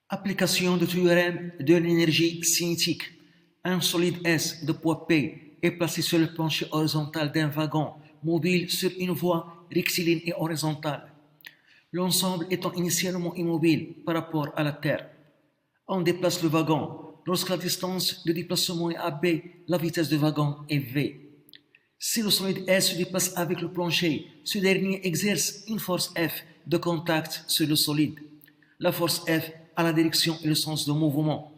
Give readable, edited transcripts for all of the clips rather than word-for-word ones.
Application du théorème de l'énergie cinétique. Un solide S de poids P est placé sur le plancher horizontal d'un wagon mobile sur une voie rectiligne et horizontale. L'ensemble étant initialement immobile par rapport à la Terre. On déplace le wagon. Lorsque la distance de déplacement est AB, la vitesse du wagon est V. Si le solide S se déplace avec le plancher, ce dernier exerce une force F de contact sur le solide. La force F a la direction et le sens de mouvement.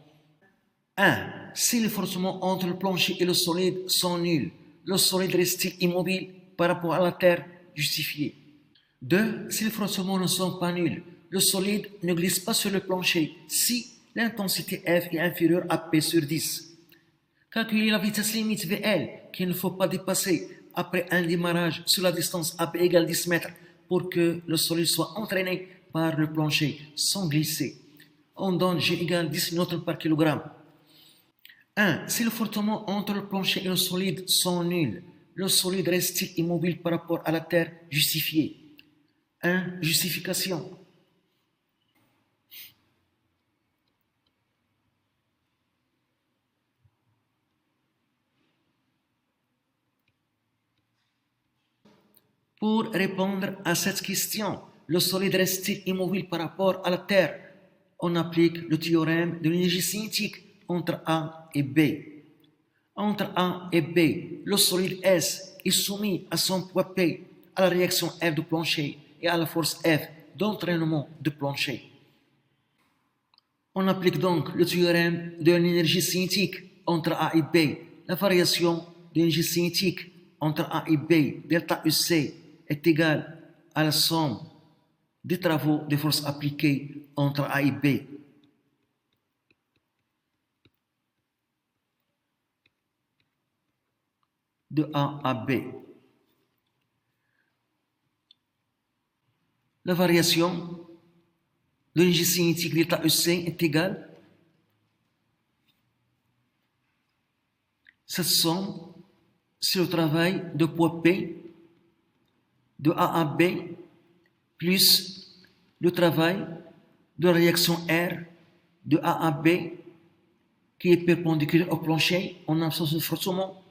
1. Si les frottements entre le plancher et le solide sont nuls, le solide reste immobile par rapport à la Terre, justifié. 2. Si les frottements ne sont pas nuls, le solide ne glisse pas sur le plancher si l'intensité F est inférieure à P sur 10. Calculer la vitesse limite VL qu'il ne faut pas dépasser après un démarrage sur la distance AP égale 10 mètres pour que le solide soit entraîné par le plancher sans glisser. On donne G égale 10 N par kilogramme. 1. Si le frottement entre le plancher et le solide sont nuls, le solide reste immobile par rapport à la Terre, justifié. 1. Justification. Pour répondre à cette question, le solide reste-t-il immobile par rapport à la Terre? On applique le théorème de l'énergie cinétique entre A et B. Entre A et B, le solide S est soumis à son poids P, à la réaction F de plancher et à la force F d'entraînement de plancher. On applique donc le théorème de l'énergie cinétique entre A et B. La variation de l'énergie cinétique entre A et B, delta UC, est égale à la somme des travaux de force appliquées entre A et B. De A à B. La variation de l'énergie cinétique delta EC est égale à cette somme sur le travail de poids P de A à B plus le travail de la réaction R de A à B qui est perpendiculaire au plancher en absence de frottement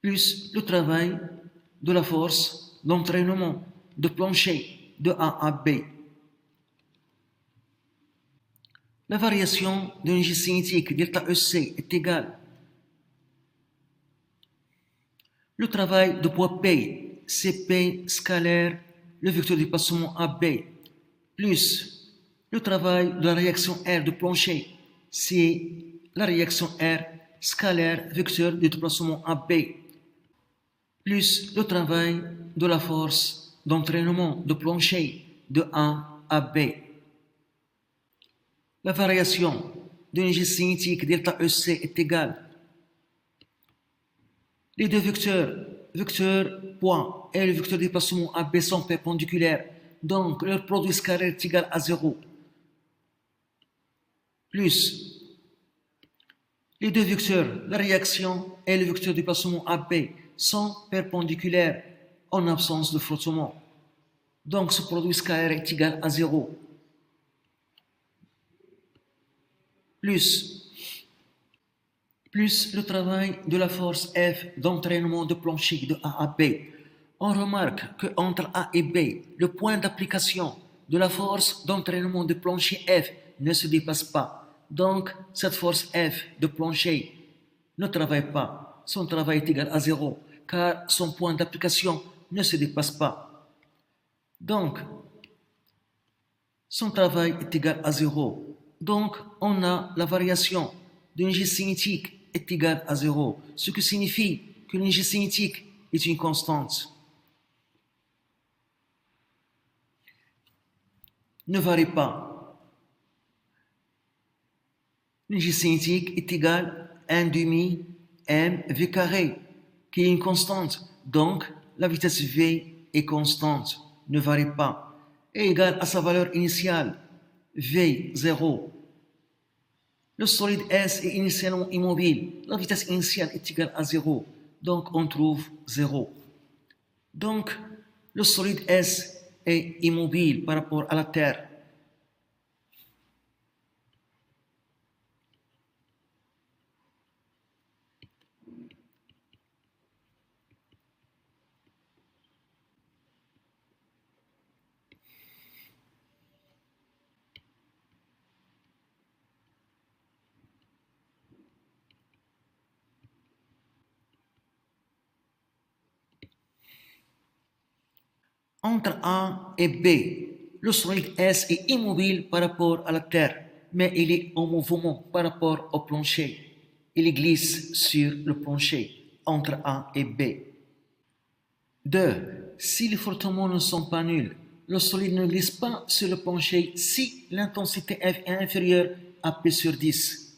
plus le travail de la force d'entraînement de plancher de A à B. La variation de l'énergie cinétique delta EC est égale le travail de poids P, CP scalaire, le vecteur de déplacement AB, plus le travail de la réaction R de plancher, c'est la réaction R scalaire, vecteur de déplacement AB, plus le travail de la force d'entraînement de plancher de A à B. La variation de l'énergie cinétique delta EC est égale les deux vecteurs poids et le vecteur de déplacement AB sont perpendiculaires, donc leur produit scalaire est égal à 0. Plus les deux vecteurs, la réaction et le vecteur de déplacement AB sont perpendiculaires en absence de frottement. Donc ce produit scalaire est égal à 0. Plus le travail de la force F d'entraînement de plancher de A à B. On remarque que entre A et B, le point d'application de la force d'entraînement de plancher F ne se dépasse pas. Donc, cette force F de plancher ne travaille pas. Son travail est égal à 0, car son point d'application ne se dépasse pas. Donc, son travail est égal à 0. Donc, on a la variation de l'énergie cinétique est égal à 0, ce qui signifie que l'énergie cinétique est une constante. Ne varie pas. L'énergie cinétique est égale à 1 demi mv carré, qui est une constante. Donc, la vitesse v est constante, ne varie pas, est égale à sa valeur initiale, v, 0. Le solide S est initialement immobile. La vitesse initiale est égale à 0. Donc, on trouve 0. Donc, le solide S est immobile par rapport à la Terre. Entre A et B, le solide S est immobile par rapport à la Terre, mais il est en mouvement par rapport au plancher. Il glisse sur le plancher entre A et B. 2. Si les frottements ne sont pas nuls, le solide ne glisse pas sur le plancher si l'intensité F est inférieure à P sur 10.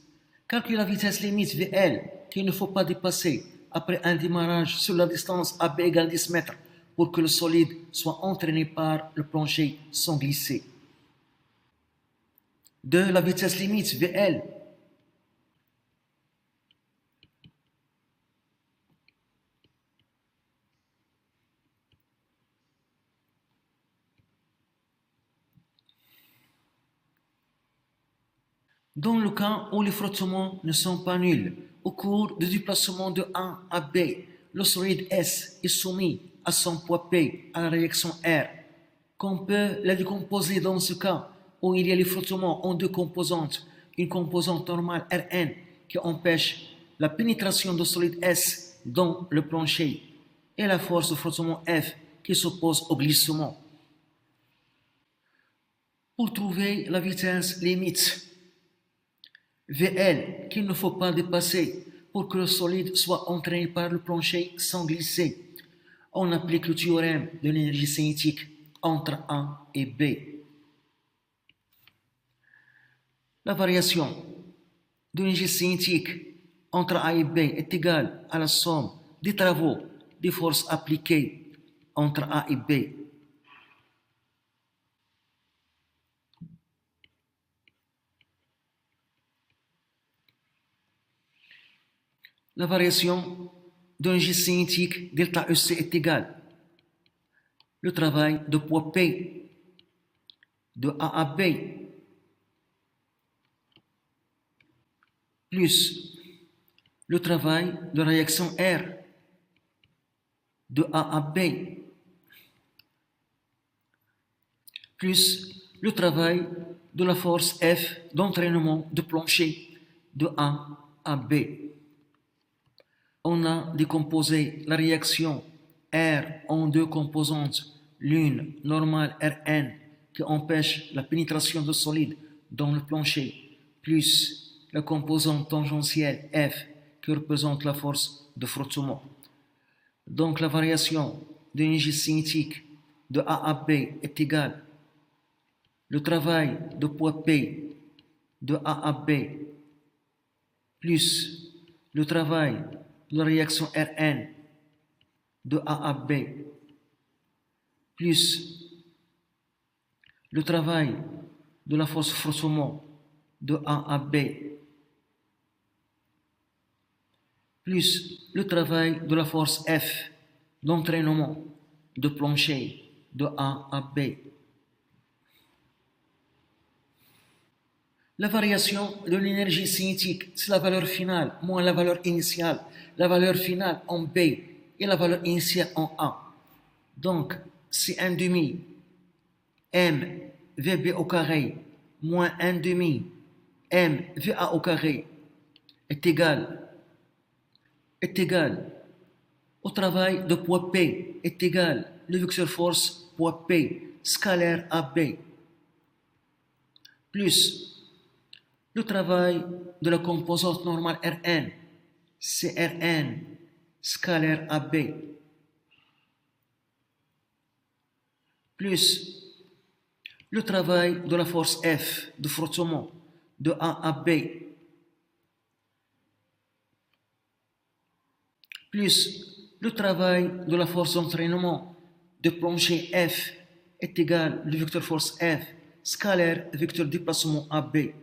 Calcule la vitesse limite VL qu'il ne faut pas dépasser après un démarrage sur la distance AB égale 10 mètres pour que le solide soit entraîné par le plancher sans glisser. 2. La vitesse limite VL. Dans le cas où les frottements ne sont pas nuls, au cours du déplacement de A à B, le solide S est soumis à son poids P à la réaction R, qu'on peut la décomposer dans ce cas où il y a les frottements en deux composantes, une composante normale Rn qui empêche la pénétration du solide S dans le plancher et la force de frottement F qui s'oppose au glissement. Pour trouver la vitesse limite VL qu'il ne faut pas dépasser pour que le solide soit entraîné par le plancher sans glisser, on applique le théorème de l'énergie cinétique entre A et B. La variation de l'énergie cinétique entre A et B est égale à la somme des travaux des forces appliquées entre A et B. La variation de l'énergie cinétique delta EC est égale le travail de poids P de A à B plus le travail de réaction R de A à B plus le travail de la force F d'entraînement de plancher de A à B. On a décomposé la réaction R en deux composantes, l'une normale Rn qui empêche la pénétration de solide dans le plancher, plus la composante tangentielle F qui représente la force de frottement. Donc la variation de l'énergie cinétique de A à B est égale le travail de poids P de A à B plus le travail de la réaction Rn de A à B plus le travail de la force frottement de A à B plus le travail de la force F d'entraînement de plancher de A à B. La variation de l'énergie cinétique, c'est la valeur finale moins la valeur initiale. La valeur finale en B et la valeur initiale en A. Donc, c'est 1 demi m VB au carré moins 1 demi m VA au carré est égal au travail de poids P est égal le vecteur force poids P scalaire AB plus le travail de la composante normale Rn, c'est Rn scalaire AB, plus le travail de la force F de frottement de A à B, plus le travail de la force d'entraînement de plancher F est égal le vecteur force F scalaire vecteur déplacement AB.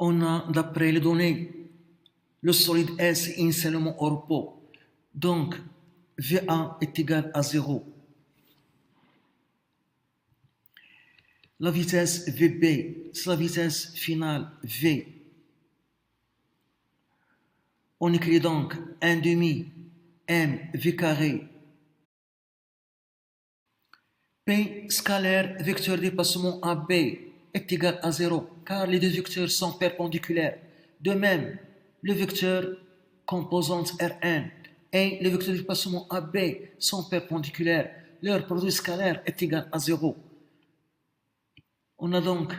On a, d'après les données, le solide S est initialement au repos. Donc, VA est égal à 0. La vitesse VB, c'est la vitesse finale V. On écrit donc 1 demi m V carré. P scalaire vecteur déplacement AB est égal à 0 car les deux vecteurs sont perpendiculaires. De même, le vecteur composante Rn et le vecteur de déplacement AB sont perpendiculaires, leur produit scalaire est égal à 0. On a donc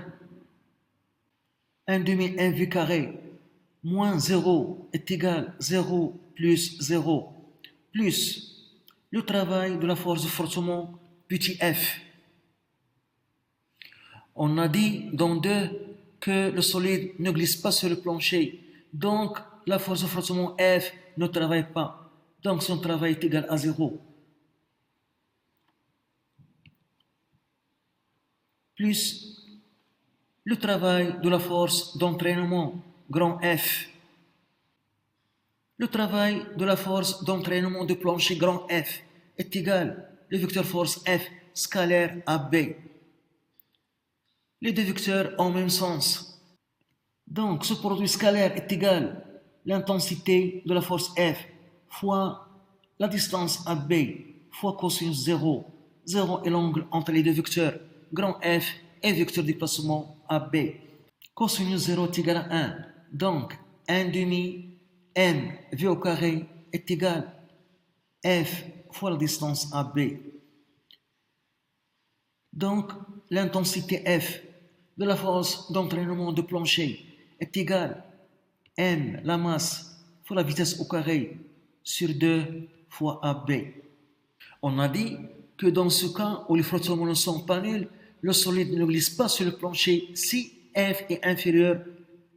1 demi mv carré moins 0 est égal à 0 plus 0 plus le travail de la force de frottement petit f. On a dit dans 2 que le solide ne glisse pas sur le plancher, donc la force de frottement F ne travaille pas, donc son travail est égal à 0. Plus le travail de la force d'entraînement grand F. Le travail de la force d'entraînement du plancher grand F est égal au vecteur force F scalaire AB. Les deux vecteurs ont le même sens. Donc, ce produit scalaire est égal à l'intensité de la force F fois la distance AB fois cosinus 0. 0 est l'angle entre les deux vecteurs, grand F et vecteur de déplacement AB. Cosinus 0 est égal à 1. Donc, 1 demi m v au carré est égal à F fois la distance AB. Donc, l'intensité F de la force d'entraînement de plancher est égale à m, la masse, fois la vitesse au carré, sur 2 fois AB. On a dit que dans ce cas où les frottements ne sont pas nuls, le solide ne glisse pas sur le plancher si F est inférieur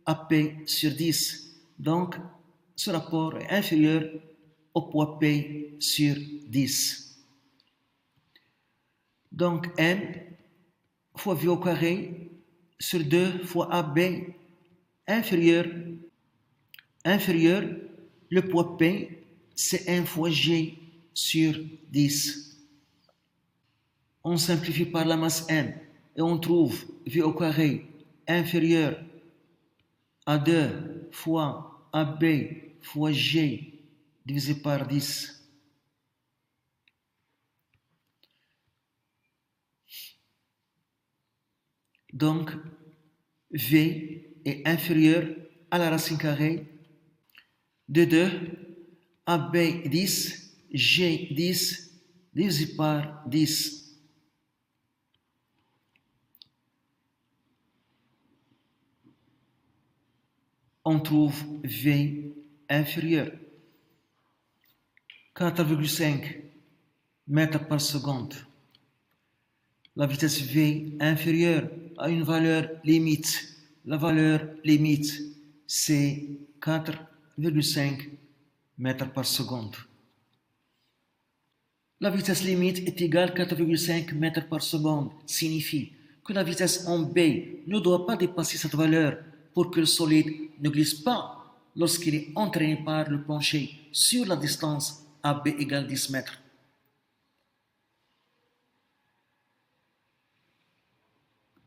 à P sur 10. Donc, ce rapport est inférieur au poids P sur 10. Donc, M fois V au carré sur 2 fois AB inférieur, le poids P, c'est 1 fois G sur 10. On simplifie par la masse M et on trouve V au carré inférieur à 2 fois AB fois G divisé par 10. Donc, V est inférieur à la racine carrée de 2, AB 10, G 10, divisé par 10. On trouve V inférieur 4,5 mètres par seconde. La vitesse V inférieure à une valeur limite. La valeur limite, c'est 4,5 mètres par seconde. La vitesse limite est égale à 4,5 mètres par seconde, signifie que la vitesse en B ne doit pas dépasser cette valeur pour que le solide ne glisse pas lorsqu'il est entraîné par le plancher sur la distance AB égale 10 mètres.